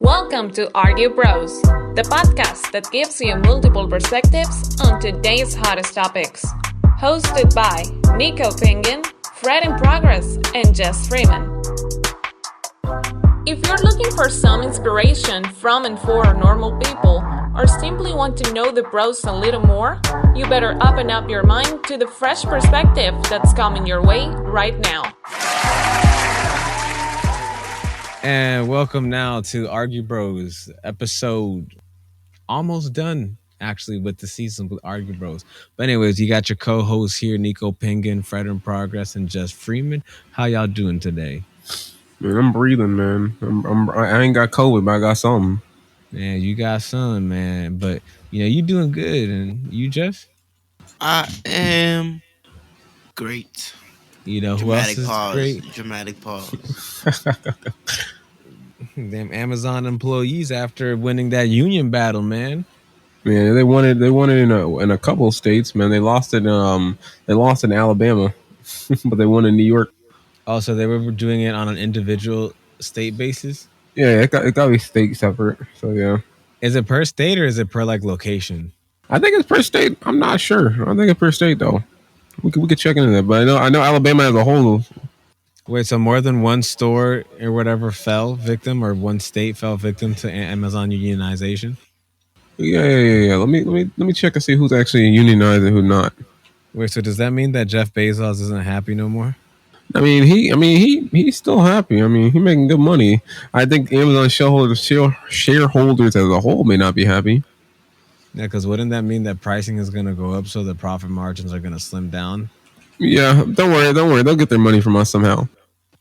Welcome to Argue Bros, the podcast that gives you multiple perspectives on today's hottest topics. Hosted by Nico Penguin, Fred in Progress, and Jess Freeman. If you're looking for some inspiration from and for normal people, or simply want to know the bros a little more, you better open up your mind to the fresh perspective that's coming your way right now. And welcome now to Argue Bros, episode almost done, actually, with the season with Argue Bros. But anyways, you got your co-hosts here, Nico Penguin, Fred in Progress, and Jess Freeman. How y'all doing today? Man, I'm breathing, man. I ain't got COVID, but I got something. Man, you got some, man. But, you doing good. And you, Jess? I am great. You know who else is great? Dramatic pause. Damn Amazon employees after winning that union battle, man. Man, they won it in a couple of states, man. They lost it in Alabama, but they won in New York. Also, they were doing it on an individual state basis? Yeah, it got to be state separate. So yeah. Is it per state or is it per location? I think it's per state. I'm not sure. I think it's per state though. We could check into that, but I know Alabama as a whole. Wait, so more than one store or whatever fell victim, or one state fell victim to Amazon unionization? Yeah. Let me check and see who's actually unionized and who's not. Wait, so does that mean that Jeff Bezos isn't happy no more? He's still happy. I mean, he's making good money. I think Amazon shareholders as a whole may not be happy. Yeah, because wouldn't that mean that pricing is going to go up, so the profit margins are going to slim down? Yeah, don't worry. They'll get their money from us somehow.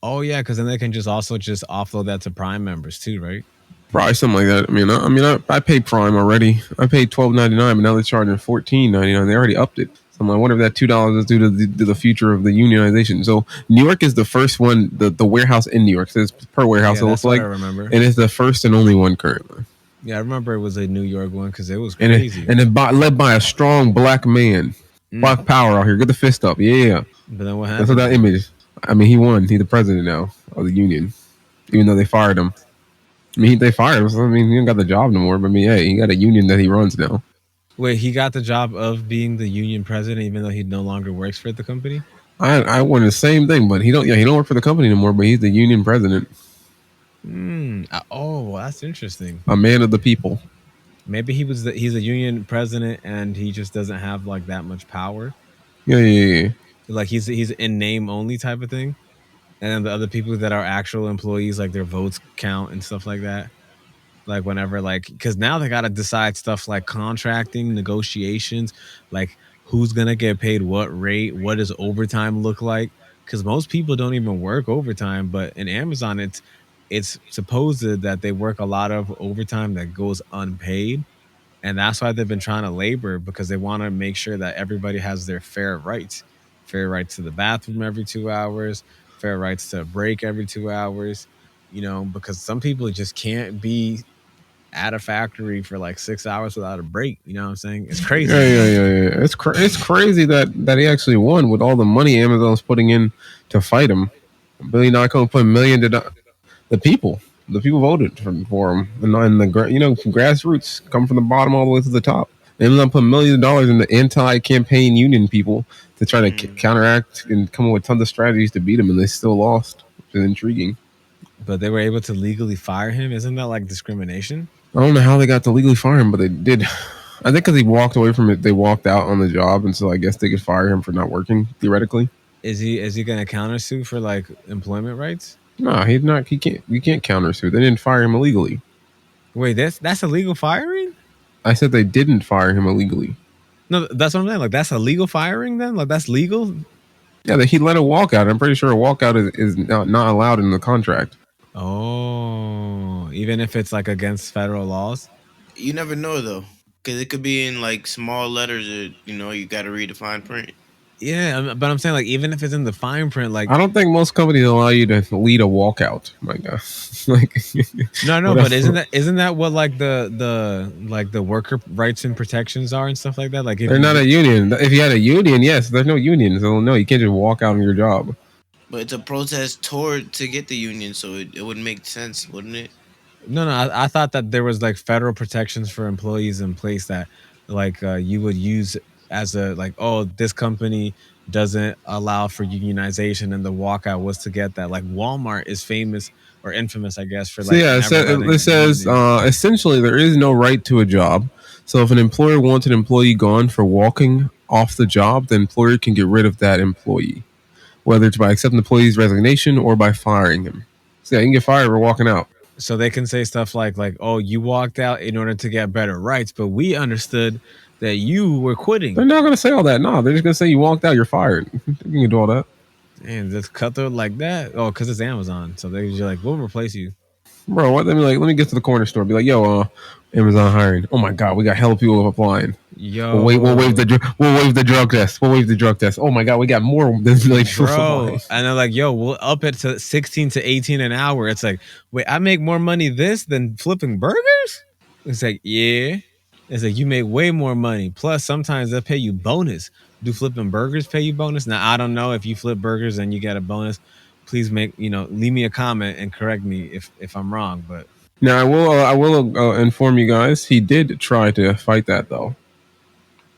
Oh yeah, because then they can just offload that to Prime members too, right? Probably something like that. I paid Prime already. I paid $12.99, but now they're charging $14.99. They already upped it. So I wonder if that $2 is due to the future of the unionization. So New York is the first one, the warehouse in New York. So it's per warehouse. Yeah, it looks like. I remember. And it's the first and only one currently. Yeah, I remember it was a New York one because it was crazy. And it led by a strong black man. Black power out here. Get the fist up. Yeah. But then what happened? That's what that image. I mean, he won. He's the president now of the union, even though they fired him. I mean, they fired him. So, I mean, he don't got the job no more. But I mean, hey, he got a union that he runs now. Wait, he got the job of being the union president, even though he no longer works for the company? I wanted the same thing, but he don't work for the company anymore. But he's the union president. Oh, well, that's interesting. A man of the people. Maybe he's a union president and he just doesn't have like that much power. Yeah. Like he's in name only type of thing. And then the other people that are actual employees, like their votes count and stuff like that. Like whenever, because now they got to decide stuff like contracting, negotiations, like who's going to get paid what rate, what does overtime look like? Because most people don't even work overtime, but in Amazon, it's supposed that they work a lot of overtime that goes unpaid. And that's why they've been trying to labor, because they want to make sure that everybody has their fair rights. Fair rights to the bathroom every 2 hours, fair rights to a break every 2 hours, because some people just can't be at a factory for like 6 hours without a break. You know what I'm saying? It's crazy. Yeah. It's crazy that he actually won with all the money Amazon's putting in to fight him. $1 billion put $1 million to the people. The people voted for him, and the grassroots come from the bottom all the way to the top. Amazon put $millions in the anti-campaign union people to try to counteract and come up with tons of strategies to beat him, and they still lost, which is intriguing. But they were able to legally fire him. Isn't that like discrimination? I don't know how they got to legally fire him, but they did. I think because he walked away from it, they walked out on the job, and so I guess they could fire him for not working, theoretically. Is he going to countersue for like employment rights? No, he's not. He can't. You can't countersue. They didn't fire him illegally. Wait, that's illegal firing? I said they didn't fire him illegally. No, that's what I'm saying. Like, that's illegal firing then? Like, that's legal? Yeah, he let a walkout. I'm pretty sure a walkout is not allowed in the contract. Oh, even if it's like against federal laws? You never know though, because it could be in like small letters that you got to read the fine print. Yeah, but I'm saying like even if it's in the fine print, like I don't think most companies allow you to lead a walkout. My God, no, but isn't that what like the worker rights and protections are and stuff like that? Like if they're not a union. If you had a union, yes, there's no union, so no, you can't just walk out on your job. But it's a protest to get the union, so it would make sense, wouldn't it? No, I thought that there was like federal protections for employees in place that like you would use as a like, oh, this company doesn't allow for unionization, and the walkout was to get that. Like Walmart is famous or infamous, I guess, for So like yeah, never it letting says union. essentially there is no right to a job. So if an employer wants an employee gone for walking off the job, the employer can get rid of that employee, whether it's by accepting the employee's resignation or by firing him. So yeah, you can get fired for walking out. So they can say stuff like, oh, you walked out in order to get better rights, but we understood that you were They're quitting. not gonna say all that. No, they're just gonna say you walked out, you're fired. You can do all that. And just cut through like that. Oh, because it's Amazon. So they're just like, we'll replace you. Bro, what? Let me get to the corner store. Be like, yo, Amazon hiring. Oh my god, we got hella people applying. Yo, We'll waive the drug test. We'll waive the drug test. Oh my god, we got more than like people bro. applying. And they're like, yo, we'll up it to 16 to 18 an hour. It's like, wait, I make more money this than flipping burgers? It's like, yeah. It's like, you make way more money. Plus, sometimes they'll pay you bonus. Do flipping burgers pay you bonus? Now, I don't know if you flip burgers and you get a bonus. Please leave me a comment and correct me if I'm wrong. But Now I will inform you guys. He did try to fight that though.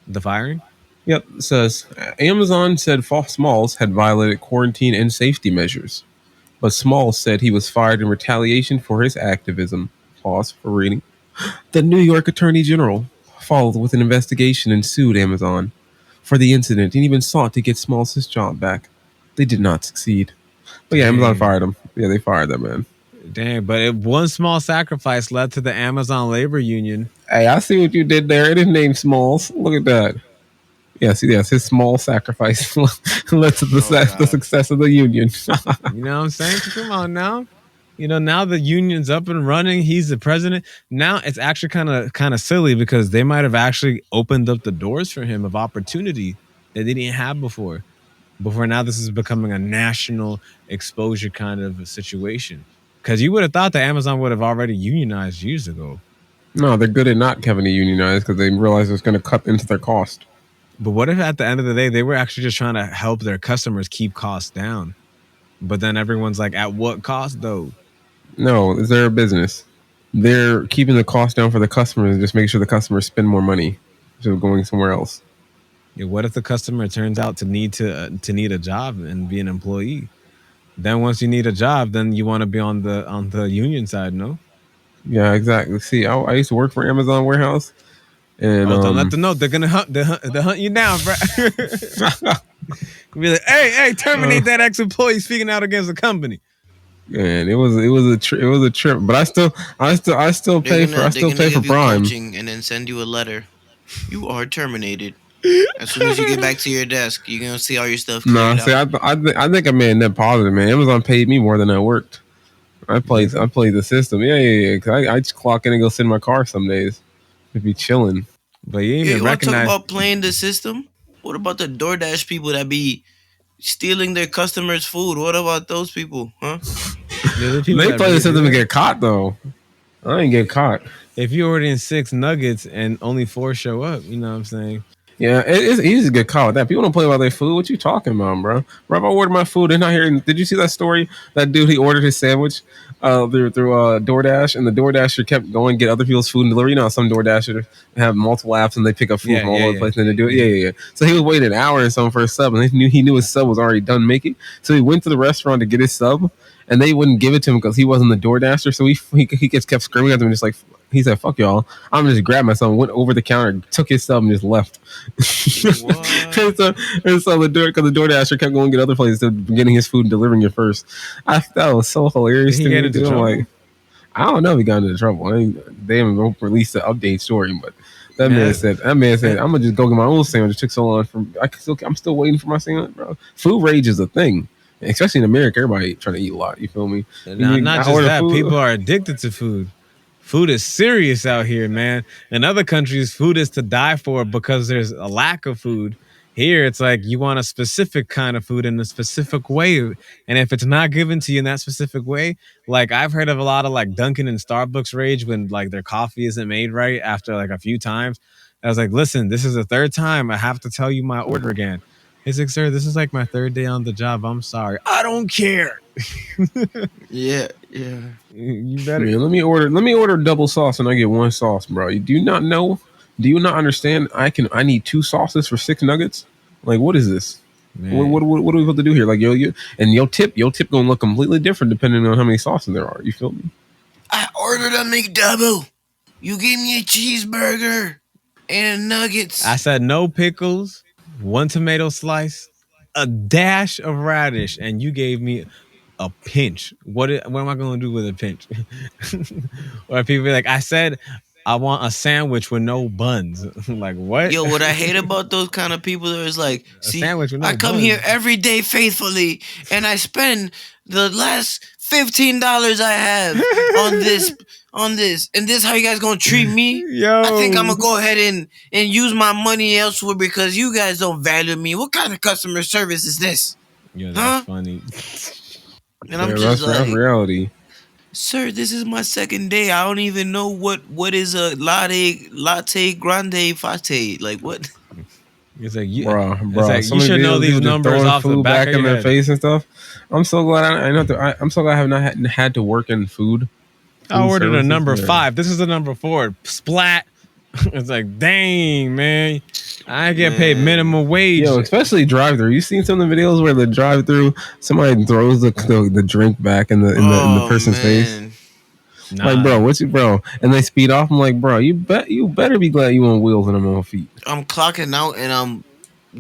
the firing? Yep, it says Amazon said Smalls had violated quarantine and safety measures, but Smalls said he was fired in retaliation for his activism. Pause for reading. The New York Attorney General followed with an investigation and sued Amazon for the incident and even sought to get Smalls his job back. They did not succeed. But yeah, Amazon Dang. fired him. Yeah, they fired that man. Dang. But one small sacrifice led to the Amazon labor union. Hey, I see what you did there. It is named Smalls. Look at that. Yes, yes, his small sacrifice led to Oh the God. success of the union. You know what I'm saying? Come on now. Now the union's up and running. He's the president. Now it's actually kind of silly because they might have actually opened up the doors for him of opportunity that they didn't have before. Before now, this is becoming a national exposure kind of a situation. Because you would have thought that Amazon would have already unionized years ago. No, they're good at not having to unionize because they realize it's going to cut into their cost. But what if at the end of the day they were actually just trying to help their customers keep costs down? But then everyone's like, at what cost though? No, it's their business. They're keeping the cost down for the customers and just making sure the customers spend more money instead of going somewhere else. Yeah, what if the customer turns out to need a job and be an employee? Then once you need a job, then you want to be on the union side, no? Yeah, exactly. See, I used to work for Amazon warehouse, and Oh, don't let them know they're gonna they'll hunt you down, bro. Be like, hey, terminate that ex-employee speaking out against the company. man, it was a trip. But I still They're pay gonna for I they're still gonna pay for give you Prime. coaching and then send you a letter. You are terminated. As soon as you get back to your desk, you're gonna see all your stuff Nah, cleared see, out. I think I made a net positive, man. Amazon paid me more than I worked. I played the system. Yeah. 'Cause I just clock in and go sit in my car some days. It'd be chilling. But you didn't Yeah, even you want to talk recognize about playing the system? What about the DoorDash people that be stealing their customers' food? What about those people, huh? the other people They that play the really do system and that. get caught though. I ain't get caught. If you're ordering 6 nuggets and only 4 show up, you know what I'm saying? Yeah, it's easy to get caught with that. People don't play about their food. What you talking about, bro? Bro, if I ordered my food and not hearing. Did you see that story? That dude, he ordered his sandwich through DoorDash, and the DoorDasher kept going get other people's food and deliver. You know how some DoorDashers have multiple apps and they pick up food Yeah, from all yeah, over the yeah. place and they do it. Yeah, Mhm. yeah, yeah. So he was waiting an hour or something for a sub, and he knew his sub was already done making. So he went to the restaurant to get his sub, and they wouldn't give it to him because he wasn't the DoorDasher. So he just kept screaming at them, just like he said, "Fuck y'all." I'm just grabbed myself, went over the counter, took his sub, and just left. What? And so because the DoorDasher kept going to get other places to getting his food and delivering it first. That was so Did hilarious he to get me. into Dude. I'm like, trouble? I don't know if he got into trouble. They haven't released the update story, but Man, that man said, that- I'm gonna just go get my own sandwich. It took so long I'm still waiting for my sandwich, bro. Food rage is a thing. Especially in America, everybody trying to eat a lot. You feel me? now, not I just order that, food. people are addicted to food. Food is serious out here, man. In other countries, food is to die for because there's a lack of food. Here, it's like you want a specific kind of food in a specific way. And if it's not given to you in that specific way, like I've heard of a lot of like Dunkin' and Starbucks rage when like their coffee isn't made right after like a few times. I was like, listen, this is the third time I have to tell you my order again. He's like, sir, this is like my third day on the job. I'm sorry. I don't care. Yeah, yeah. You better. Man, let me order double sauce and I get one sauce, bro. You do not know? Do you not understand? I need two sauces for 6 nuggets. Like, what is this? Man, What are we supposed to do here? Like, and your tip gonna look completely different depending on how many sauces there are. You feel me? I ordered a McDouble. You gave me a cheeseburger and nuggets. I said no pickles, one tomato slice, a dash of radish, and you gave me a pinch. What am I going to do with a pinch? Or people be like, I said I want a sandwich with no buns. Like what? Yo, what I hate about those kind of people is like, A see, sandwich with no I come buns. here every day faithfully, and I spend the last $15 I have on this, and this how you guys gonna treat me? Yo, I think I'm gonna go ahead and use my money elsewhere because you guys don't value me. What kind of customer service is this? Yo, that's Huh? funny. And I'm Yeah, just that's like, reality. sir, this is my second day. I don't even know what is a latte grande fate. Like what? It's like you. It's Bro. like So you many should know videos these people just numbers throwing off the food back back of in your their head. face and stuff. I'm so glad I know. I'm so glad I have not had to work in food. I ordered a services, number yeah. 5. This is the number 4. Splat. It's like, dang, man. I get paid Man. minimum wage. Yo, especially drive-through. You seen some of the videos where the drive-through somebody throws the drink back in the person's face. Man. Nah. Like, bro, what's you, bro? And they speed off. I'm like, bro, you better be glad you on wheels and I'm on feet. I'm clocking out and I'm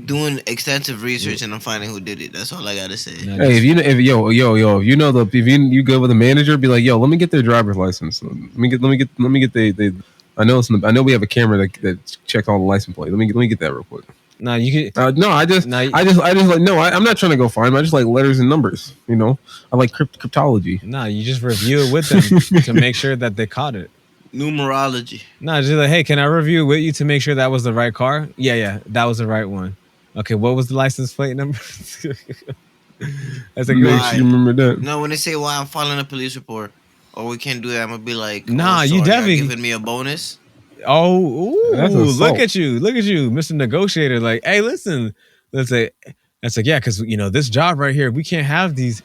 doing extensive research and I'm finding who did it. That's all I gotta say. Nah, Hey, if you know, if you know if you go with a manager, be like, yo, let me get their driver's license. Let me get they. I know we have a camera that checks all the license plate. Let me get that real quick. nah, you could. No, I just like no, I'm not trying to go find them. I just like letters and numbers. You know, I like cryptology. Nah, you just review it with them to make sure that they caught it. Numerology. Nah, just like, hey, can I review it with you to make sure that was the right car? Yeah, that was the right one. Okay, what was the license plate number? That's like, Make Why? sure you remember that. No, when they say why I'm filing a police report or we can't do that, I'm gonna be like, Nah, you sorry, definitely- y'all giving me a bonus. oh, That's ooh, assault. look at you, Mr. Negotiator. Like, hey, listen, let's say, that's like, yeah, because this job right here, we can't have these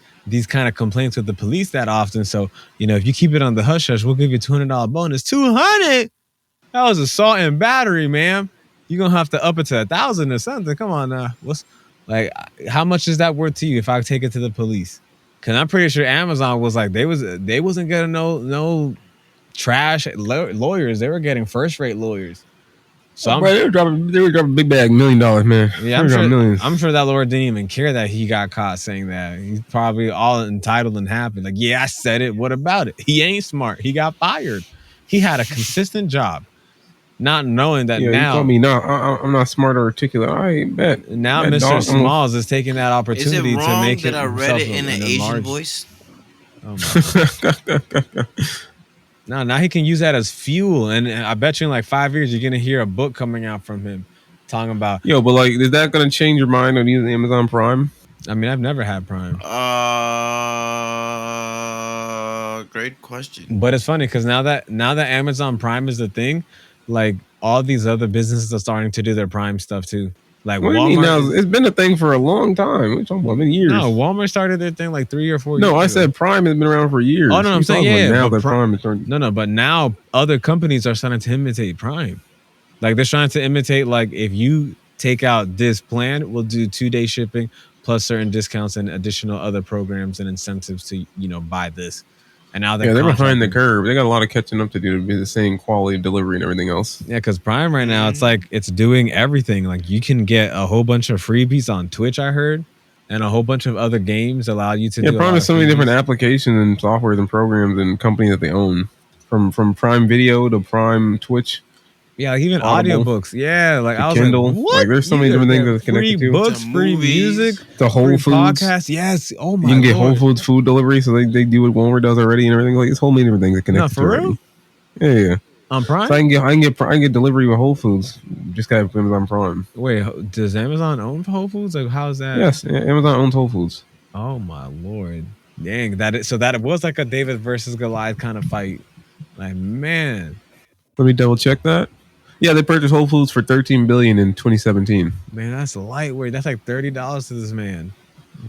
kind of complaints with the police that often. So, if you keep it on the hush hush, we'll give you $200 bonus. $200. That was assault and battery, ma'am. You're gonna have to up it to 1,000 or something. Come on now. What's like how much is that worth to you if I take it to the police? Cause I'm pretty sure Amazon was like they wasn't getting no trash lawyers. They were getting first rate lawyers. So Bro, they were dropping big bag $1 million, man. yeah, They were dropping millions. I'm sure that lawyer didn't even care that he got caught saying that. He's probably all entitled and happy. Like, yeah, I said it. What about it? He ain't smart. He got fired. He had a consistent job. Not knowing that Yeah, you now, told me no. I'm not smart or articulate. I bet. now Bet, Mr. dog, Smalls is taking that Is it opportunity to wrong make that I read it in an Asian enlarged- voice? Oh my. Now he can use that as fuel, and I bet you in like 5 years you're gonna hear a book coming out from him talking about. Yo, but like, is that gonna change your mind on using Amazon Prime? I mean, I've never had Prime, Great question. but it's funny because now that Amazon Prime is the thing, like all these other businesses are starting to do their Prime stuff too. Like What do you mean now? It's been a thing for a long time. We're talking about many years. No, Walmart started their thing like 3 or 4 years No, ago. I said Prime has been around for years. Oh, no, I'm You're saying, talking yeah, about now but that Prime is turning. No, but now other companies are starting to imitate Prime. Like they're trying to imitate, like if you take out this plan, we'll do 2-day shipping plus certain discounts and additional other programs and incentives to, buy this. And now Yeah, they're behind the contracting. curve. They got a lot of catching up to do to be the same quality of delivery and everything else. Yeah, because Prime right now, it's like it's doing everything. Like you can get a whole bunch of freebies on Twitch, I heard, and a whole bunch of other games allow you to Yeah, do. Prime has so many freebies. different applications and softwares and programs and companies that they own, from Prime Video to Prime Twitch. Yeah, like even Audible, audiobooks. Yeah, like I was Kindle. like, what? Like, there's so You many can different things get that's connected free to. books, To free movies, music, The Whole free Foods. podcasts. Yes. Oh my You can get Lord. Whole Foods food delivery, so they do what Walmart does already and everything. Like, it's whole many different things that connect for to real? already. Yeah. On Prime? So I can get delivery with Whole Foods. Just got Amazon Prime. Wait, does Amazon own Whole Foods? Like, how's that? Yes, Amazon owns Whole Foods. Oh my Lord. Dang, so that was like a David versus Goliath kind of fight. Like, man. Let me double check that. Yeah, they purchased Whole Foods for $13 billion in 2017. Man, that's lightweight. That's like $30 to this man.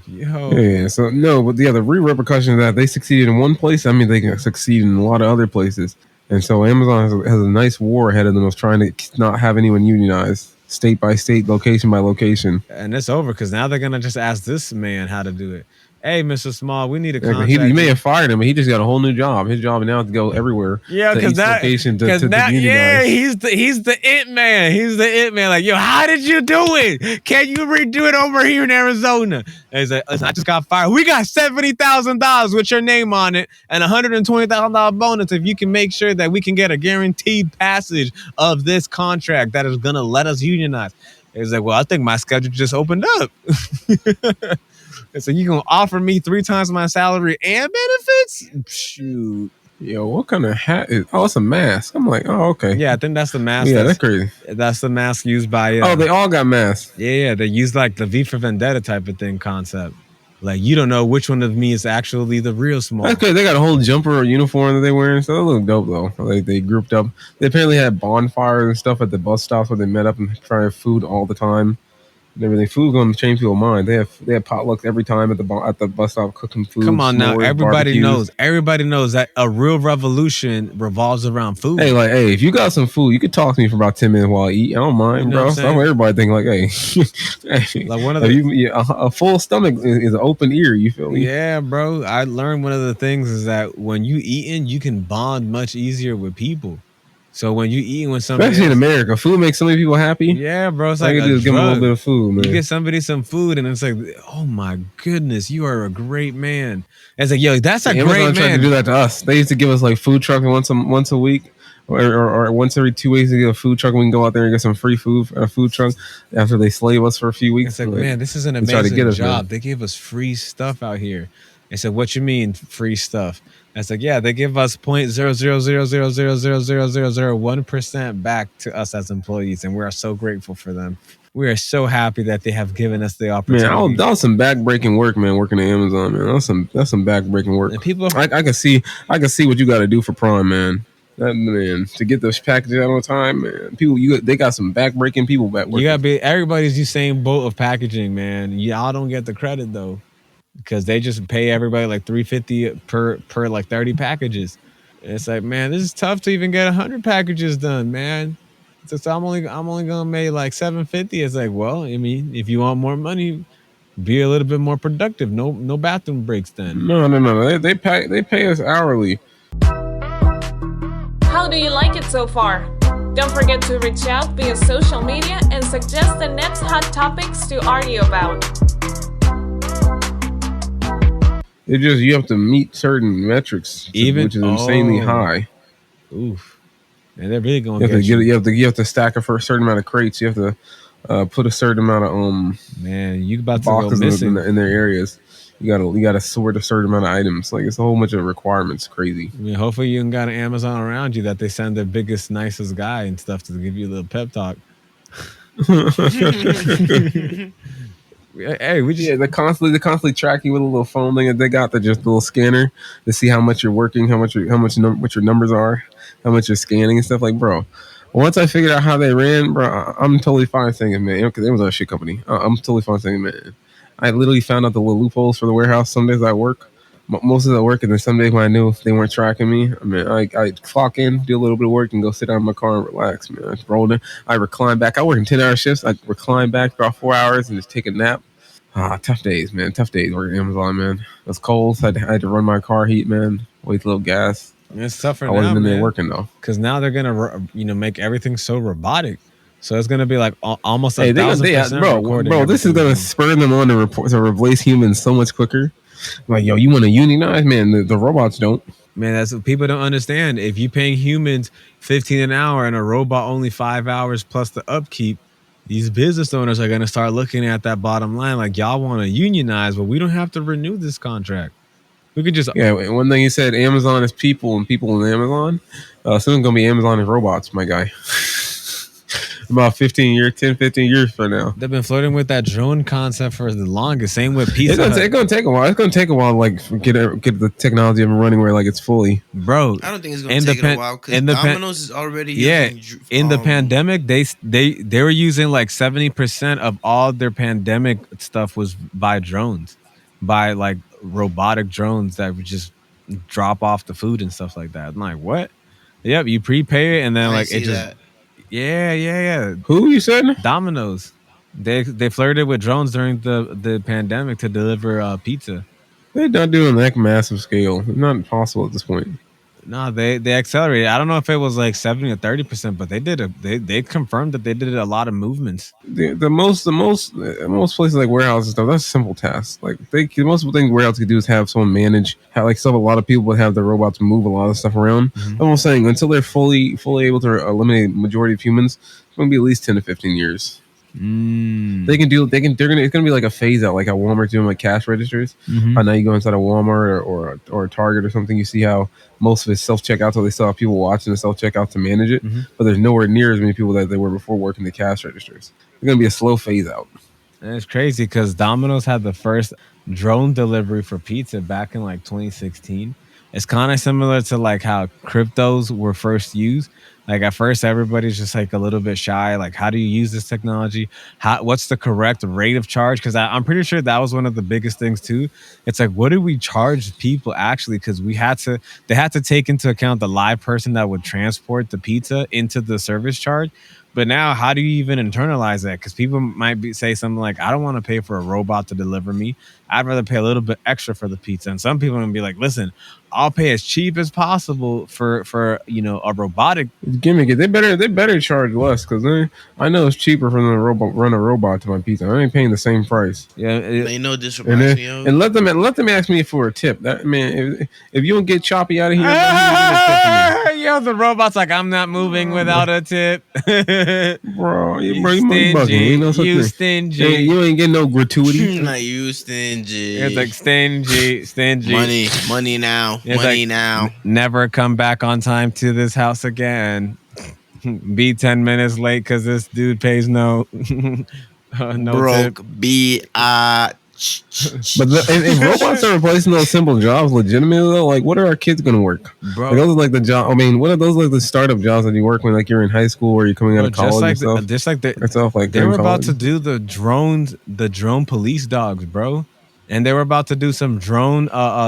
Yo, Yeah, so no, but yeah, the real repercussion of that they succeeded in one place. I mean, they can succeed in a lot of other places. And so Amazon has a nice war ahead of them of trying to not have anyone unionized, state by state, location by location. and it's over because now they're gonna just ask this man how to do it. Hey, Mr. Small, we need a Like, contract. he may have fired him, but he just got a whole new job. His job now is to go everywhere. Yeah, to because each that, location to yeah, unionize. he's the it man. He's the it man. Like, yo, how did you do it? Can you redo it over here in Arizona? And he's like, listen, I just got fired. We got $70,000 with your name on it and $120,000 bonus if you can make sure that we can get a guaranteed passage of this contract that is gonna let us unionize. He's like, well, I think my schedule just opened up. And so you gonna offer me 3 times my salary and benefits? Shoot. Yo, what kind of hat is? Oh, it's a mask. I'm like, oh, okay. Yeah, I think that's the mask. Yeah, that's crazy. That's the mask used by. Oh, they all got masks. Yeah, they use like the V for Vendetta type of thing concept. Like you don't know which one of me is actually the real Small. That's good. They got a whole jumper or uniform that they wearing, so they look dope though. Like they grouped up. They apparently had bonfires and stuff at the bus stops where they met up and try food all the time. And everything. Food's going to change people's mind. They have potlucks every time at the bus stop cooking food. Come on now, everybody barbecues. knows that a real revolution revolves around food. Hey, if you got some food, you could talk to me for about 10 minutes while I eat. I don't mind, You know bro. what I'm So saying? everybody think like, hey, Like one of the a full stomach is an open ear. You feel me? Yeah, bro. I learned one of the things is that when you eating, you can bond much easier with people. So when you eating with somebody, Especially in America, food makes so many people happy. yeah, bro, it's All like you a can do is give them a drug. little bit of food, man. You get somebody some food, and it's like, oh my goodness, you are a great man. And it's like, yo, that's a Amazon great tried man. to do that to us. They used to give us like food truck once a week, or once every 2 weeks to get a food truck. We can go out there and get some free food at a food truck after they slave us for a few weeks. It's like, man, this is an they try to amazing get us, job. man. They give us free stuff out here. I said, what you mean free stuff? I said, yeah, they give us 0.000000001% back to us as employees, and we are so grateful for them. We are so happy that they have given us the Man, opportunity. that was some backbreaking work, man. Working at Amazon, man. That's some backbreaking work. And people, I can see what you got to do for Prime, man. That man to get those packages out on time, man. People, they got some backbreaking people back. you gotta be everybody's Usain Bolt of packaging, man. Y'all don't get the credit though, because they just pay everybody like $350 per like 30 packages. And it's like, man, this is tough to even get 100 packages done, man. So I'm only gonna make like $750. It's like, well, I mean, if you want more money, be a little bit more productive. No bathroom breaks then. No. They pay us hourly. How do you like it so far? Don't forget to reach out via social media and suggest the next hot topics to argue about. It just you have to meet certain metrics, which is insanely high. Oof. And they're really going You to have to get get you have to stack it for a certain amount of crates. You have to put a certain amount of man, you about to go boxes missing. in their areas. You gotta sort a certain amount of items. Like it's a whole bunch of requirements. Crazy. I mean, hopefully you got an Amazon around you that they send their biggest, nicest guy and stuff to give you a little pep talk. Hey, we just They constantly track you with a little phone thing that they got. That just a little scanner to see how much you're working, what your numbers are, how much you're scanning and stuff. Like, bro, once I figured out how they ran, bro, I'm totally fine saying it, man. Because it was a shit company. I'm totally fine saying it, man. I literally found out the little loopholes for the warehouse. Some days I work, most of the work, and then some days when I knew they weren't tracking me, I mean, I clock in, do a little bit of work, and go sit down in my car and relax, man. I rolled in, I recline back. I work in 10-hour shifts. I recline back for about 4 hours and just take a nap. Tough days, man. Tough days working at Amazon, man. It was cold, so I had to run my car heat, man. Waste a little gas. it's tougher I wasn't now, in there man. working though. Because now they're gonna, make everything so robotic. So it's gonna be like almost Hey, 1,000% recording bro, this is everything. gonna spur them on to replace humans so much quicker. Like, yo, you want to unionize, man? The robots don't. Man, that's what people don't understand. If you paying humans $15 an hour and a robot only 5 hours plus the upkeep, these business owners are gonna start looking at that bottom line like, y'all want to unionize, but we don't have to renew this contract. We could just One thing you said, Amazon is people and people in Amazon. Soon gonna be Amazon is robots, my guy. about 15 years, 10, 15 years from now. They've been flirting with that drone concept for the longest. Same with Pizza Hut. It's gonna take a while. It's gonna take a while, like get the technology up and running where like it's fully. Bro, I don't think it's gonna take it a while because Domino's is already using. In the pandemic, they were using like 70% of all their pandemic stuff was by drones, by like robotic drones that would just drop off the food and stuff like that. I'm like, what? Yep, you prepay it and then I like see it just that. yeah. Who you said? Domino's. They flirted with drones during the pandemic to deliver pizza. They're not doing that massive scale. It's not possible at this point. No, they accelerated. I don't know if it was like 70 or 30%, but they confirmed that they did a lot of movements. Most places like warehouses and stuff. That's a simple task. Like the most thing warehouse could do is have someone manage. Have like stuff. A lot of people would have the robots move a lot of stuff around. Mhm. I'm saying until they're fully able to eliminate majority of humans, it's gonna be at least 10 to 15 years. They can do. It's gonna be like a phase out, like how Walmart's doing like cash registers. Mhm. Now you go inside a Walmart or a Target or something, you see how most of it's self checkout, so they still have people watching the self checkout to manage it. Mhm. But there's nowhere near as many people that there were before working the cash registers. It's gonna be a slow phase out. And it's crazy because Domino's had the first drone delivery for pizza back in like 2016. It's kind of similar to like how cryptos were first used. Like at first, everybody's just like a little bit shy. Like, how do you use this technology? What's the correct rate of charge? Because I'm pretty sure that was one of the biggest things too. It's like, what do we charge people actually? Because they had to take into account the live person that would transport the pizza into the service charge. But now, how do you even internalize that? Because people might say something like, I don't want to pay for a robot to deliver me. I'd rather pay a little bit extra for the pizza. And some people are going to be like, listen, I'll pay as cheap as possible for a robotic. It's gimmicky. They better charge less because I know it's cheaper for them to run a robot to my pizza. I ain't paying the same price. Yeah, They know this reminds me of. And let them ask me for a tip. That man, if you don't get choppy out of here, yo, the robot's like, I'm not moving without a tip. bro, you stingy. bugging. Ain't no such You thing. stingy. You ain't getting no gratuity. Not you stingy. It's like stingy. Money now. It's Money like, now. Never come back on time to this house again. Be 10 minutes late because this dude pays no Broke. tip. But if robots are replacing those simple jobs legitimately though, like what are our kids gonna work? Bro, like, those are like the job. I mean, what are those like the startup jobs that you work when like you're in high school or you're coming out of college? Just like they were about to do the drone police dogs, bro. And they were about to do some drone.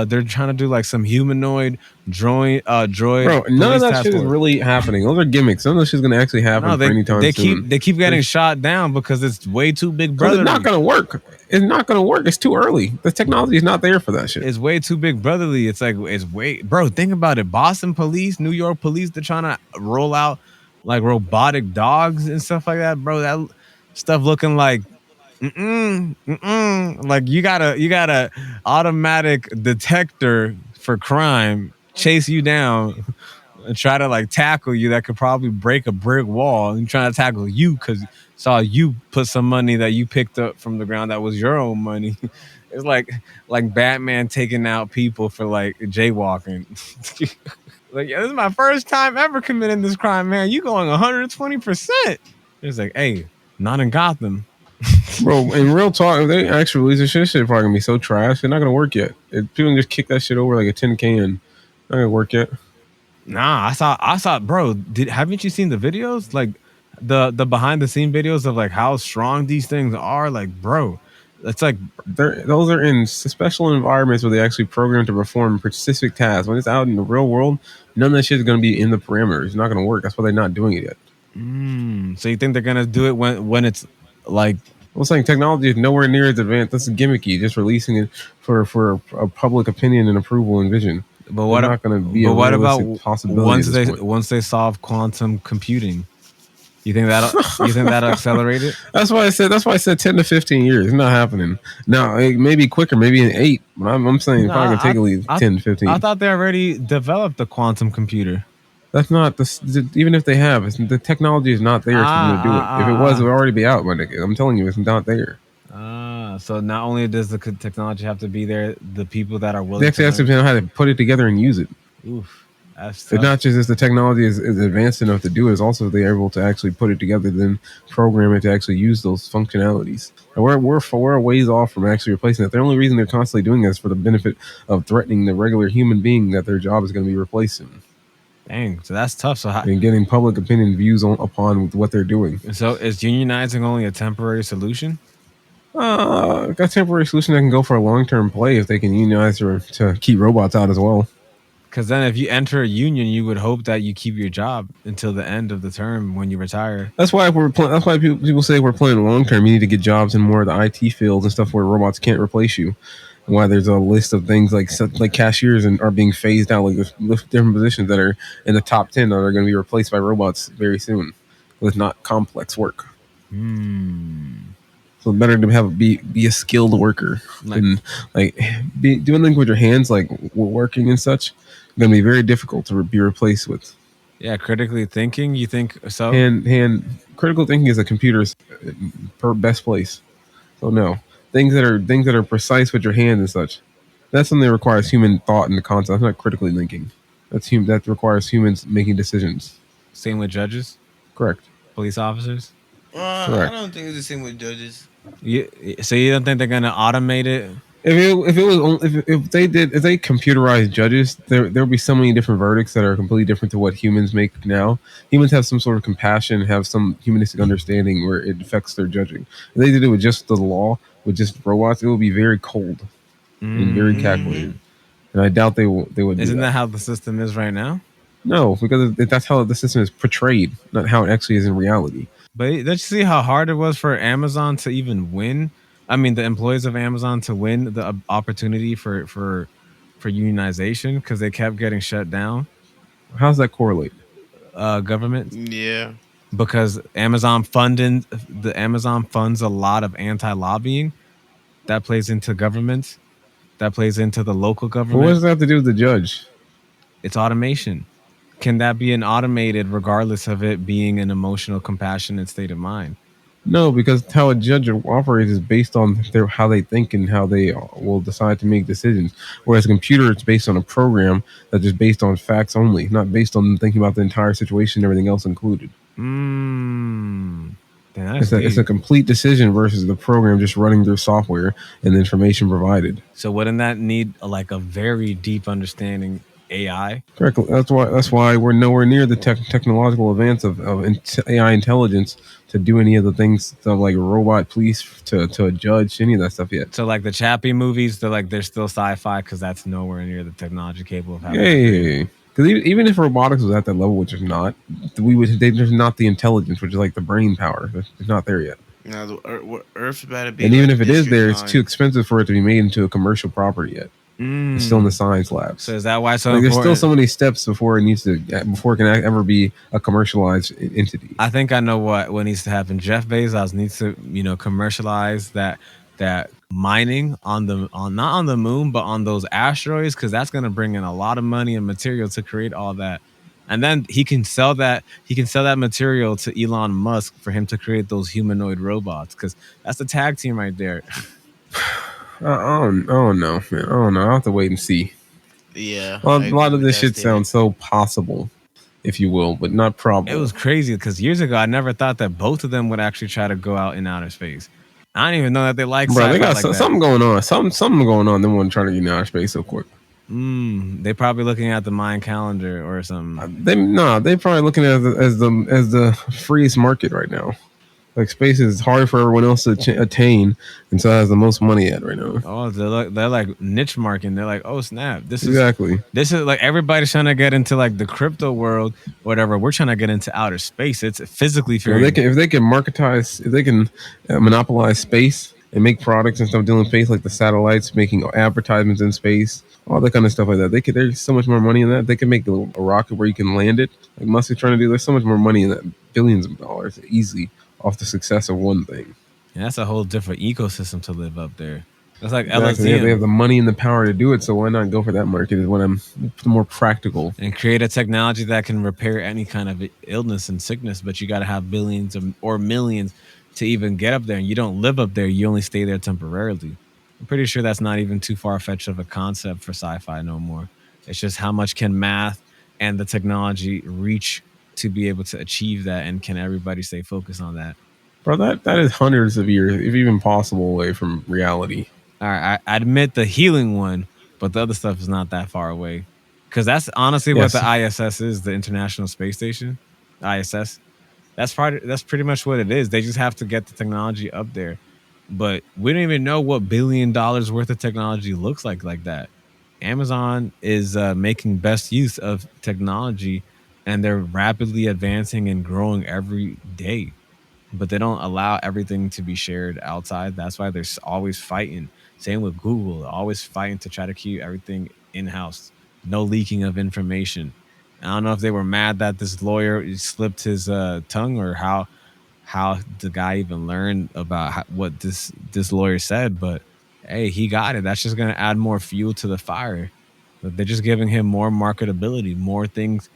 They're trying to do like some humanoid droid. Bro, none of that shit is really happening. Those are gimmicks. None of that shit's gonna actually happen for any time soon. They keep getting shot down because it's way too big brotherly. It's not gonna work. It's not gonna work. It's too early. The technology is not there for that shit. It's way too big brotherly. It's like bro. Think about it. Boston police, New York police. They're trying to roll out like robotic dogs and stuff like that, bro. That stuff looking like. Like you got a automatic detector for crime chase you down and try to like tackle you that could probably break a brick wall and trying to tackle you because saw you put some money that you picked up from the ground that was your own money. It's like Batman taking out people for like jaywalking. Like, yeah, this is my first time ever committing this crime, man. You going 120%. It's like, hey, not in Gotham. Bro, in real talk, if they actually release this shit probably gonna be so trash. They're not gonna work yet. If people just kick that shit over like a tin can, not gonna work yet. Nah, I saw, bro. Haven't you seen the videos? Like the behind the scene videos of like how strong these things are. Like, bro, it's like those are in special environments where they actually program to perform specific tasks. When it's out in the real world, none of that shit is gonna be in the parameters. It's not gonna work. That's why they're not doing it yet. So you think they're gonna do it when it's like? I'm saying technology is nowhere near as advanced. That's gimmicky. Just releasing it for a public opinion and approval and vision. But what not going to be? But what about possibility once they solve quantum computing? You think that'll accelerate it? That's why I said 10 to 15 years. It's not happening. Now it may be quicker, maybe in 8. But I'm saying it's probably going to take at least 10 to 15. I thought they already developed the quantum computer. That's not even if they have, the technology is not there to do it. If it was, it would already be out, my nigga. I'm telling you, it's not there. So not only does the technology have to be there, the people that are willing. They actually have to know how to put it together and use it. Oof. That's But not tough. just as the technology is advanced enough to do it, it's also they're able to actually put it together, then program it to actually use those functionalities. And we're a ways off from actually replacing it. The only reason they're constantly doing this is for the benefit of threatening the regular human being that their job is going to be replacing Dang. So that's tough. So how, and getting public opinion views upon what they're doing. so is unionizing only a temporary solution? Got a temporary solution that can go for a long term play if they can unionize or to keep robots out as well. Because then, if you enter a union, you would hope that you keep your job until the end of the term when you retire. That's why that's why people say we're playing long term. You need to get jobs in more of the IT fields and stuff where robots can't replace you. And why there's a list of things like cashiers and are being phased out, like there's different positions that are in the top 10 that are going to be replaced by robots very soon with not complex work. Hmm. So it's better to have be a skilled worker Like, and like be doing things with your hands, like working and such. Going to be very difficult to be replaced with. yeah, critically thinking. You think so? Hand critical thinking is a computer's best place. So no, things that are precise with your hand and such. That's something that requires human thought and concept. That's not critically thinking. That requires humans making decisions. Same with judges, Correct. police officers. I Correct. don't think it's the same with judges. So you don't think they're gonna automate it? If it was if they computerized judges, there would be so many different verdicts that are completely different to what humans make now. Humans have some sort of compassion, have some humanistic understanding where it affects their judging. If they did it with just the law, with just robots, it would be very cold and very Mm-hmm. calculated. And I doubt they would do Isn't that. that how the system is right now? No, because that's how the system is portrayed, not how it actually is in reality. But don't you see how hard it was for Amazon to even win? I mean, the employees of Amazon to win the opportunity for unionization because they kept getting shut down. How does that correlate? Government Yeah. because the Amazon funds a lot of anti lobbying that plays into government, that plays into the local But what government. does that have to do with the judge? It's automation. Can that be an automated regardless of it being an emotional, compassionate state of mind? No, because how a judge operates is based on how they think and how they will decide to make decisions. Whereas a computer, it's based on a program that is based on facts only, not based on thinking about the entire situation and everything else included. Mmm. Damn, that's It's a deep. complete decision versus the program just running through software and the information provided. So wouldn't that need like a very deep understanding AI? Correct. That's why we're nowhere near the technological advance of AI intelligence to do any of the things of like robot police to a judge, any of that stuff yet. So like the Chappie movies, they're still sci-fi because that's nowhere near the technology capable of having to create. Yay. Because even if robotics was at that level, which is not, there's not the intelligence, which is like the brain power. It's not there yet. Now Earth's about to be. And even like if it is District there, it's 9. too expensive for it to be made into a commercial property yet. It's still in the science labs. So is that why it's so Like there's important? still so many steps before it can ever be a commercialized entity. I think I know what needs to happen. Jeff Bezos needs to, commercialize that mining on not on the moon, but on those asteroids, because that's gonna bring in a lot of money and material to create all that. And then he can sell that material to Elon Musk for him to create those humanoid robots, because that's the tag team right there. I don't know, man. I don't know. I'll have to wait and see. Yeah. A I lot agree of with this that shit statement. sounds so possible, if you will, but not probable. It was crazy because years ago I never thought that both of them would actually try to go out in outer space. I didn't even know that they like Bro, sci-fi they got like that. something going on. Something going on. They want to try to get in outer space so quick. They probably looking at the Mayan calendar or something. They probably looking at it as the freest market right now. Like space is hard for everyone else to attain, and so it has the most money at right now. Oh, they're like niche marking. They're like, oh snap, Exactly. this is like everybody's trying to get into like the crypto world, whatever. We're trying to get into outer space. It's physically If very. they can marketize, if they can monopolize space and make products and stuff dealing with space, like the satellites, making advertisements in space, all that kind of stuff like that. There's so much more money in that. They can make a rocket where you can land it, like Musk is trying to do. There's so much more money in that, billions of dollars easily off the success of one thing. And that's a whole different ecosystem to live up there. That's like Exactly. They have the money and the power to do it, so why not go for that market? Is when I'm more practical. And create a technology that can repair any kind of illness and sickness, but you got to have billions or millions to even get up there. And you don't live up there; you only stay there temporarily. I'm pretty sure that's not even too far fetched of a concept for sci-fi no more. It's just how much can math and the technology reach to be able to achieve that, and can everybody stay focused on that? Bro, that is hundreds of years, if even possible, away from reality. All right, I admit the healing one, but the other stuff is not that far away. Because that's honestly what the Yes. ISS is, the International Space Station, ISS. That's pretty much what it is. They just have to get the technology up there. But we don't even know what $1 billion worth of technology looks like that. Amazon is making best use of technology, and they're rapidly advancing and growing every day, but they don't allow everything to be shared outside. That's why they're always fighting. Same with Google, they're always fighting to try to keep everything in house, no leaking of information. I don't know if they were mad that this lawyer slipped his tongue, or how the guy even learned about what this lawyer said, but hey, he got it. That's just going to add more fuel to the fire. They're just giving him more marketability, more things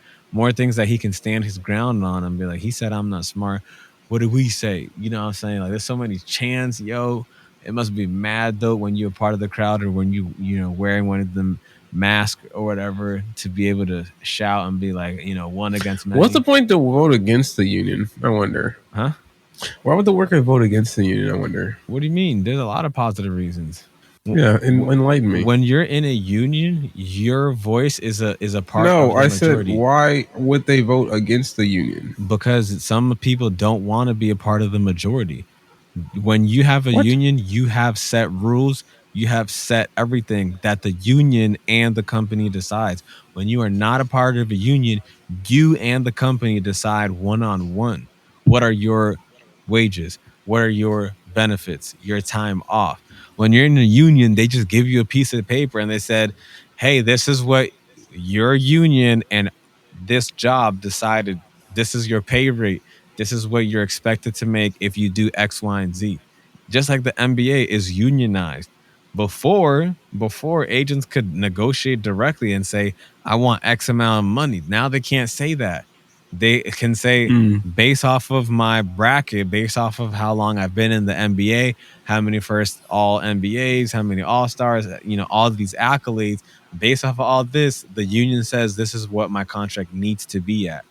that he can stand his ground on and be like, he said I'm not smart. What do we say? You know what I'm saying? Like, there's so many chants, yo. It must be mad though when you're part of the crowd, or when you wearing one of them masks or whatever, to be able to shout and be like, one against What's the many. point to vote against the union? I wonder. Huh? Why would the worker vote against the union? I wonder. What do you mean? There's a lot of positive reasons. Yeah, enlighten me. When you're in a union, your voice is a part No, of the I said, majority, why would they vote against the union? because some people don't want to be a part of the majority. When you have a What? union, you have set rules, you have set everything that the union and the company decides. When you are not a part of a union, you and the company decide one on one. What are your wages? What are your benefits? Your time off? When you're in a union, they just give you a piece of paper and they said, "Hey, this is what your union and this job decided. This is your pay rate. This is what you're expected to make if you do X, Y, and Z." Just like the NBA is unionized. Before agents could negotiate directly and say, "I want X amount of money." Now they can't say that. They can say, Mm. based off of my bracket, based off of how long I've been in the NBA, how many first all NBAs, how many all stars, all these accolades. Based off of all this, the union says this is what my contract needs to be at.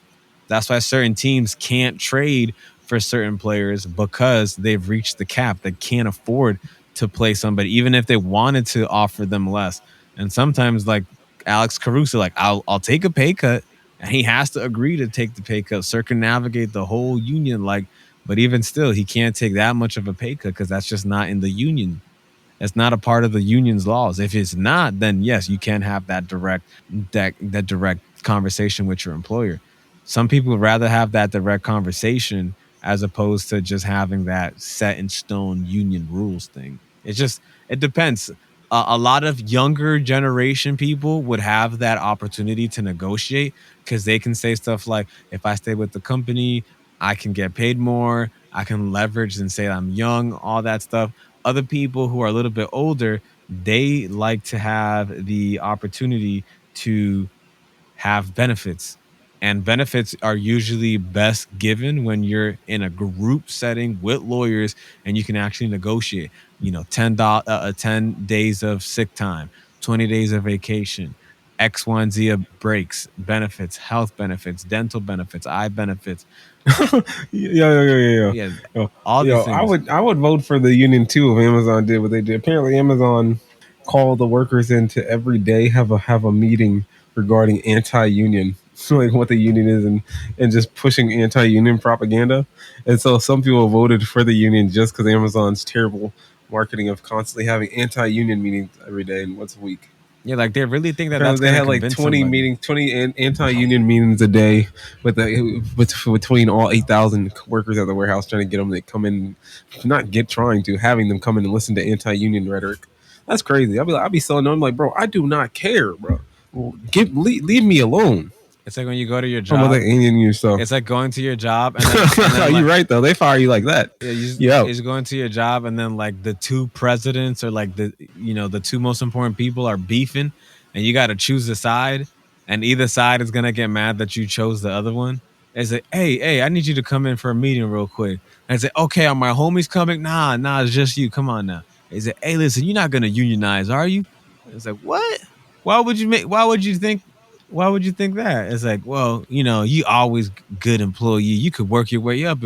That's why certain teams can't trade for certain players, because they've reached the cap. They can't afford to play somebody, even if they wanted to offer them less. And sometimes, like Alex Caruso, like I'll take a pay cut, and he has to agree to take the pay cut, circumnavigate the whole union. But even still, he can't take that much of a pay cut because that's just not in the union. It's not a part of the union's laws. If it's not, then yes, you can have that direct conversation with your employer. Some people would rather have that direct conversation as opposed to just having that set in stone union rules thing. It depends. A lot of younger generation people would have that opportunity to negotiate, because they can say stuff like, if I stay with the company, I can get paid more. I can leverage and say I'm young, all that stuff. Other people who are a little bit older, they like to have the opportunity to have benefits. And benefits are usually best given when you're in a group setting with lawyers and you can actually negotiate, 10 days of sick time, 20 days of vacation, X, Y, and Z of breaks, benefits, health benefits, dental benefits, eye benefits. Yeah. Yeah, Yo, all these yo, things. I would vote for the union too if Amazon did what they did. Apparently, Amazon called the workers in to every day have a meeting regarding anti-union, like what the union is, and just pushing anti-union propaganda. And so some people voted for the union just because Amazon's terrible marketing of constantly having anti-union meetings every day and once a week. Yeah, like they really think that that's Apparently, they going to had like convince 20 somebody. meetings, 20 anti-union meetings a day between all 8,000 workers at the warehouse, trying to get them to come in, not get trying to having them come in and listen to anti-union rhetoric. That's crazy. I'll be so annoyed. I'm like, bro, I do not care, bro. Leave me alone. It's like when you go to your I'm about that job. union stuff. It's like going to your job and then You're like, right though. They fire you like that. yeah, Yeah. you just go into your job, and then like the two presidents, or like the two most important people are beefing, and you got to choose a side, and either side is gonna get mad that you chose the other one. It's like, hey, I need you to come in for a meeting real quick. And I say, okay, are my homies coming? Nah, it's just you. Come on now. He said, hey, listen, you're not gonna unionize, are you? It's like, what? Why would you think? Why would you think that? It's like, well, you always good employee. You could work your way up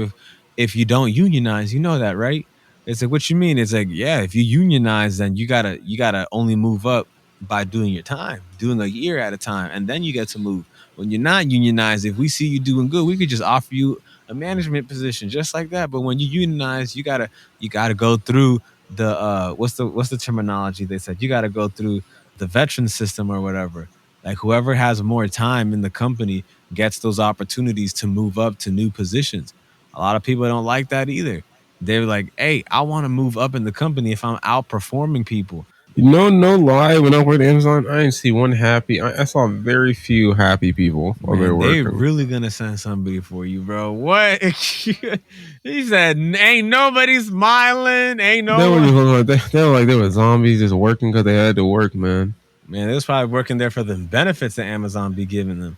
if you don't unionize. You know that, right? It's like, what you mean? It's like, yeah, if you unionize, then you gotta only move up by doing your time, doing a year at a time, and then you get to move. When you're not unionized, if we see you doing good, we could just offer you a management position just like that. But when you unionize, you gotta go through the what's the terminology they said? You gotta go through the veteran system or whatever. Like whoever has more time in the company gets those opportunities to move up to new positions. A lot of people don't like that either. They're like, "Hey, I want to move up in the company if I'm outperforming people." No lie. When I worked at Amazon, I didn't see one happy. I saw very few happy people while they were Man, they working. really gonna send somebody for you, bro. What? He said, "Ain't nobody smiling. Ain't They no were just one." looking like they were like they were zombies just working because they had to work, man. Man, they was probably working there for the benefits that Amazon be giving them.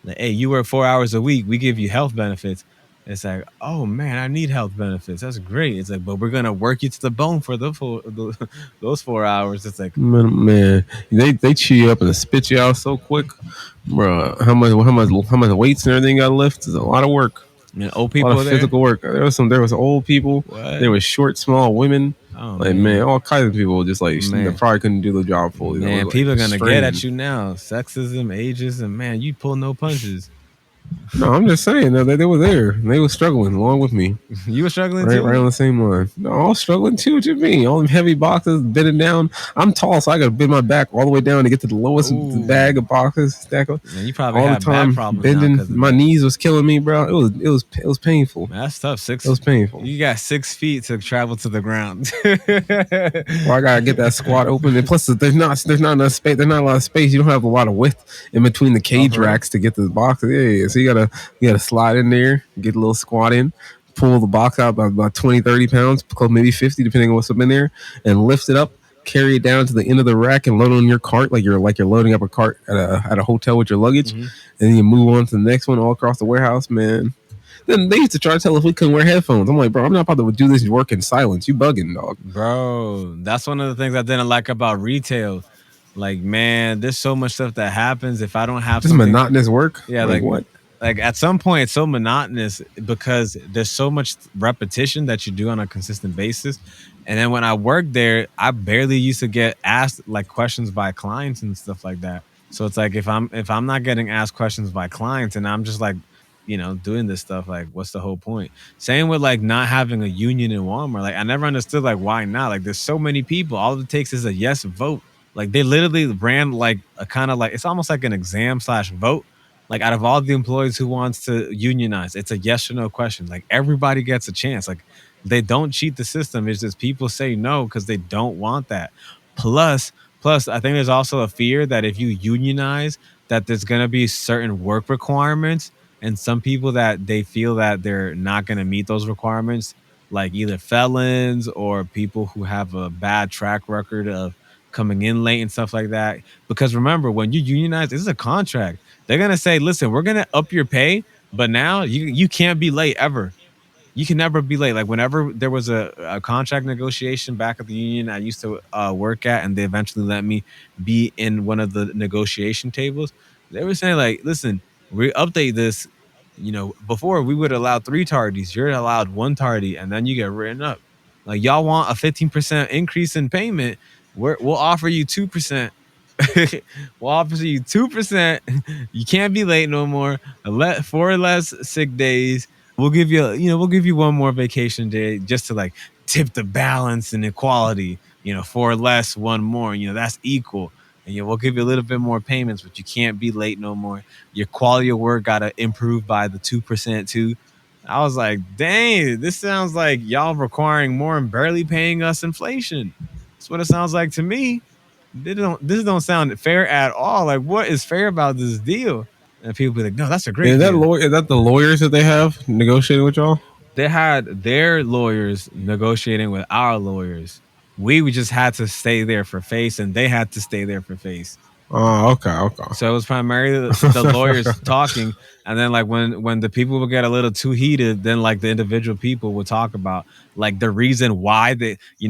Like, hey, you work 4 hours a week, we give you health benefits. It's like, oh man, I need health benefits. That's great. It's like, but we're gonna work you to the bone for those 4 hours. It's like, Man, they chew you up and spit you out so quick, bro. How much weights and everything got lift is a lot of work, old a lot of people there. physical work. There was old people, What? there was short, small women. Oh Like man, man, all kinds of people just like that man, probably couldn't do the job fully. That was man. like People are gonna get at strained. you now. Sexism, ageism, man. You pull no punches. No, I'm just saying that they were there. They were struggling along with me. You were struggling Right on too. the same line. No, I was struggling too. What you mean? All them heavy boxes, bending down. I'm tall, so I got to bend my back all the way down to get to the lowest bag Ooh, of boxes. Stack up man, you probably all the have back time, problems now bending. because of My that. knees was killing me, bro. It was painful. Man, that's tough. It was painful. You got 6 feet to travel to the ground. Well, I gotta get that squat open, and plus there's not enough space. There's not a lot of space. You don't have a lot of width in between the Oh, cage for real? racks to get to the boxes. Yeah. So you gotta slide in there, get a little squat in, pull the box out by about 20, 30 pounds, maybe 50, depending on what's up in there, and lift it up, carry it down to the end of the rack, and load it on your cart like you're loading up a cart at a hotel with your luggage, Hmm. and then you move on to the next one all across the warehouse, man. Then they used to try to tell us we couldn't wear headphones. I'm like, bro, I'm not about to do this work in silence. You bugging, dog. Bro, that's one of the things I didn't like about retail. Like, man, there's so much stuff that happens if I don't have Just something. monotonous work. Yeah, Like what? like at some point it's so monotonous because there's so much repetition that you do on a consistent basis. And then when I worked there, I barely used to get asked like questions by clients and stuff like that. So it's like if I'm not getting asked questions by clients and I'm just like, doing this stuff, like what's the whole point? Same with like not having a union in Walmart. Like I never understood like why not? Like there's so many people. All it takes is a yes vote. Like they literally ran like a kind of like it's almost like an exam slash vote. Like out of all the employees who wants to unionize, it's a yes or no question. Like everybody gets a chance. Like they don't cheat the system. It's just people say no because they don't want that. Plus, plus, I think there's also a fear that if you unionize, that there's gonna be certain work requirements, and some people that they feel that they're not gonna meet those requirements, like either felons or people who have a bad track record of coming in late and stuff like that. Because remember, when you unionize, this is a contract. They're gonna say, "Listen, we're gonna up your pay, but now you can't be late ever. You can never be late." Like whenever there was a contract negotiation back at the union I used to work at, and they eventually let me be in one of the negotiation tables, they were saying like, "Listen, we update this. Before we would allow three tardies, you're allowed one tardy, and then you get written up. Like y'all want a 15% increase in payment, we'll offer you 2%." We'll offer you 2%. You can't be late no more. Four less sick days. We'll give you one more vacation day just to like tip the balance and equality. Four less, one more. That's equal. And we'll give you a little bit more payments, but you can't be late no more. Your quality of work gotta improve by the 2% too. I was like, dang, this sounds like y'all requiring more and barely paying us inflation. That's what it sounds like to me. This don't sound fair at all. Like, what is fair about this deal? And people be like, no, that's a great deal. Is that the lawyers that they have negotiating with y'all? They had their lawyers negotiating with our lawyers. We just had to stay there for face, and they had to stay there for face. Oh, okay. So it was primarily the lawyers talking, and then like when the people would get a little too heated, then like the individual people would talk about like the reason why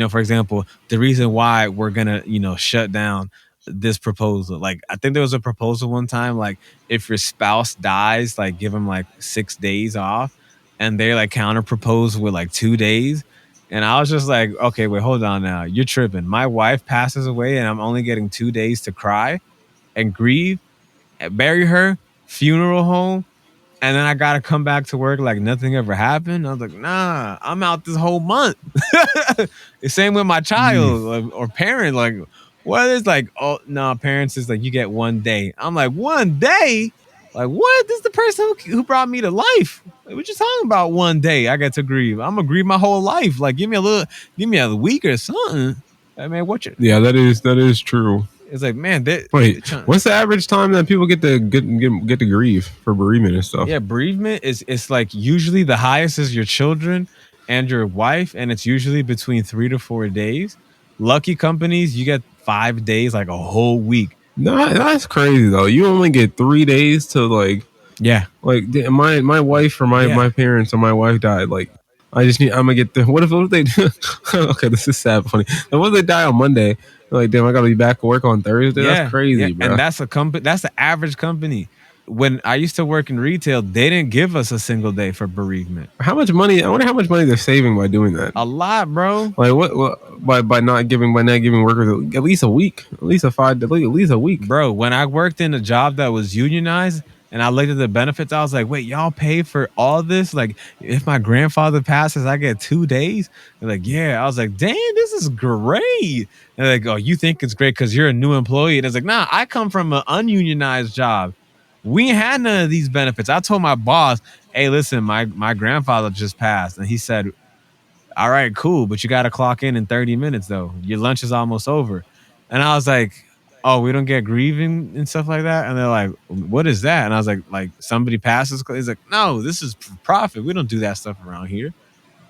for example, the reason why we're gonna shut down this proposal. Like I think there was a proposal one time, like if your spouse dies, like give them like 6 days off, and they like counter propose with like 2 days. And I was just like, okay, wait, hold on now. You're tripping. My wife passes away and I'm only getting 2 days to cry and grieve and bury her, funeral home, and then I gotta come back to work like nothing ever happened. I was like, nah, I'm out this whole month. The same with my child or parent. Like, what is like, oh no, parents is like you get 1 day. I'm like, 1 day? Like, what? This is the person who brought me to life. Like, we're just talking about 1 day. I get to grieve. I'm gonna grieve my whole life. Like, give me a week or something. I mean, what you Yeah, that is true. it's like, man, Wait, what's the average time that people get to grieve for bereavement and stuff? yeah, bereavement is it's like usually the highest is your children and your wife, and it's usually between 3 to 4 days. Lucky companies, you get 5 days, like a whole week. No, that's crazy though. You only get 3 days to Yeah, my wife or my parents or my wife died. Like I'm gonna get the what if they okay, this is sad but funny. And what if they die on Monday? Like, damn, I gotta be back to work on Thursday. yeah, That's crazy, bro. and that's a company. That's the average company. When I used to work in retail, they didn't give us a single day for bereavement. How much money? I wonder how much money they're saving by doing that. A lot, bro. Like what by not giving workers at least a week, at least a week. Bro, when I worked in a job that was unionized and I looked at the benefits, I was like, wait, y'all pay for all this? Like, if my grandfather passes, I get 2 days? They're like, yeah. I was like, damn, this is great. And they're like, oh, you think it's great because you're a new employee? And it's like, nah, I come from an ununionized job. We ain't had none of these benefits. I told my boss, hey, listen, my grandfather just passed. And he said, all right, cool, but you got to clock in 30 minutes, though. Your lunch is almost over. And I was like, oh, we don't get grieving and stuff like that? And they're like, what is that? And I was like somebody passes? He's like, no, this is profit. We don't do that stuff around here.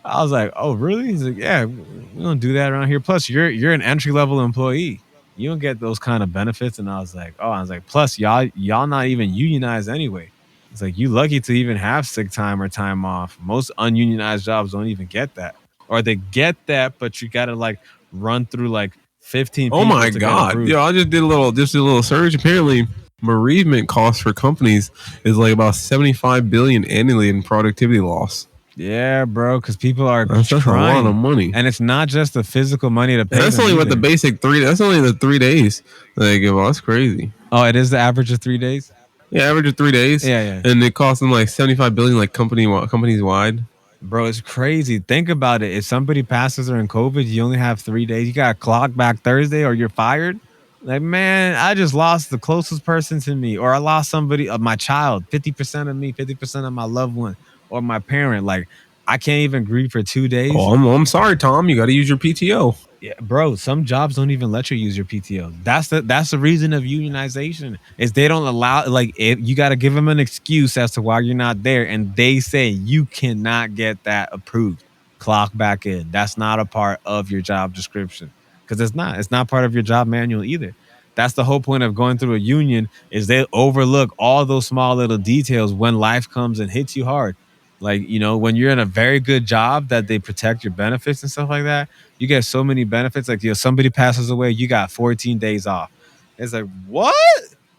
I was like, oh, really? He's like, yeah, we don't do that around here. Plus, you're an entry-level employee. You don't get those kind of benefits. And I was like, plus y'all not even unionized anyway. It's like, you lucky to even have sick time or time off. Most ununionized jobs don't even get that. Or they get that, but you got to like run through like 15 people. Oh my god. Yo, I just did a little search. Apparently, bereavement costs for companies is like about 75 billion annually in productivity loss. Yeah, bro, because people are that's a lot of money. And it's not just the physical money to pay. And that's only what the basic 3. That's only the 3 days they give. That's crazy. Oh, it is the average of 3 days? Yeah, average of 3 days. Yeah. And it costs them like 75 billion, like companies wide. Bro, it's crazy. Think about it. If somebody passes during COVID, you only have 3 days. You got to clock back Thursday or you're fired. Like, man, I just lost the closest person to me, or I lost somebody of my child, 50% of me, 50% of my loved one, or my parent. Like, I can't even grieve for 2 days. Oh, I'm sorry, Tom. You got to use your PTO. Yeah, bro, some jobs don't even let you use your PTO. That's the reason of unionization is they don't allow, like, you got to give them an excuse as to why you're not there, and they say you cannot get that approved. Clock back in. That's not a part of your job description because it's not part of your job manual either. That's the whole point of going through a union is they overlook all those small little details when life comes and hits you hard. Like, you know, when you're in a very good job that they protect your benefits and stuff like that, you get so many benefits. Like, somebody passes away, you got 14 days off. It's like, what?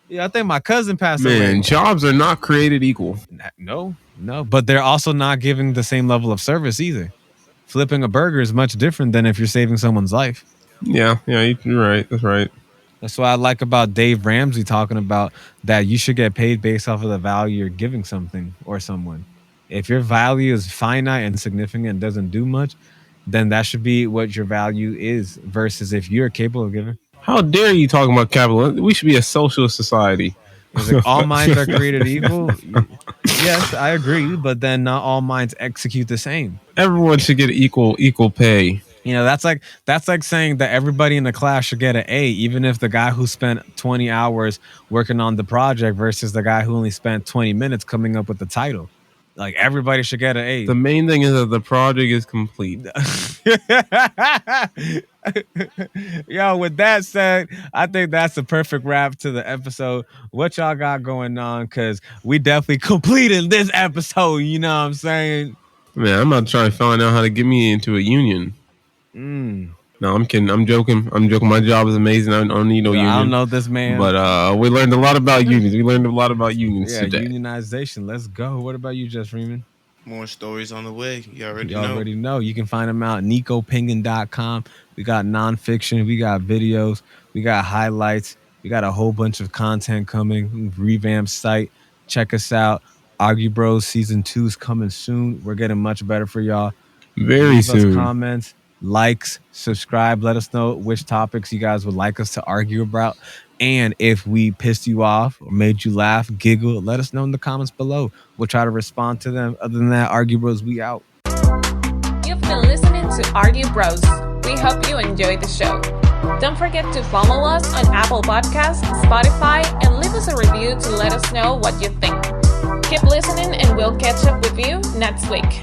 Yeah, I think my cousin passed away. Man, jobs are not created equal. No. But they're also not giving the same level of service either. Flipping a burger is much different than if you're saving someone's life. Yeah, you're right. That's right. That's what I like about Dave Ramsey talking about that you should get paid based off of the value you're giving something or someone. If your value is finite and significant and doesn't do much, then that should be what your value is versus if you're capable of giving. How dare you talking about capital? We should be a socialist society. It's like all minds are created equal. Yes, I agree, but then not all minds execute the same. Everyone should get equal pay. You know, that's like saying that everybody in the class should get an A, even if the guy who spent 20 hours working on the project versus the guy who only spent 20 minutes coming up with the title. Like, everybody should get an A. The main thing is that the project is complete. Yo, with that said, I think that's the perfect wrap to the episode. What y'all got going on? Because we definitely completed this episode. You know what I'm saying? Man, I'm not trying to find out how to get me into a union. No, I'm kidding. I'm joking. My job is amazing. I don't need no union. I don't know this man. But we learned a lot about unions. We learned a lot about unions Yeah, today. unionization. Let's go. What about you, Jess Freeman? More stories on the way. You already know. You can find them out at nicopingan.com. We got nonfiction. We got videos. We got highlights. We got a whole bunch of content coming. Revamped site. Check us out. Argue Bros Season 2 is coming soon. We're getting much better for y'all. Very soon. Leave us comments, likes, subscribe. Let us know which topics you guys would like us to argue about. And if we pissed you off or made you laugh, giggle, let us know in the comments below. We'll try to respond to them. Other than that, Argue Bros, we out. You've been listening to Argue Bros. We hope you enjoyed the show. Don't forget to follow us on Apple Podcasts, Spotify, and leave us a review to let us know what you think. Keep listening and we'll catch up with you next week.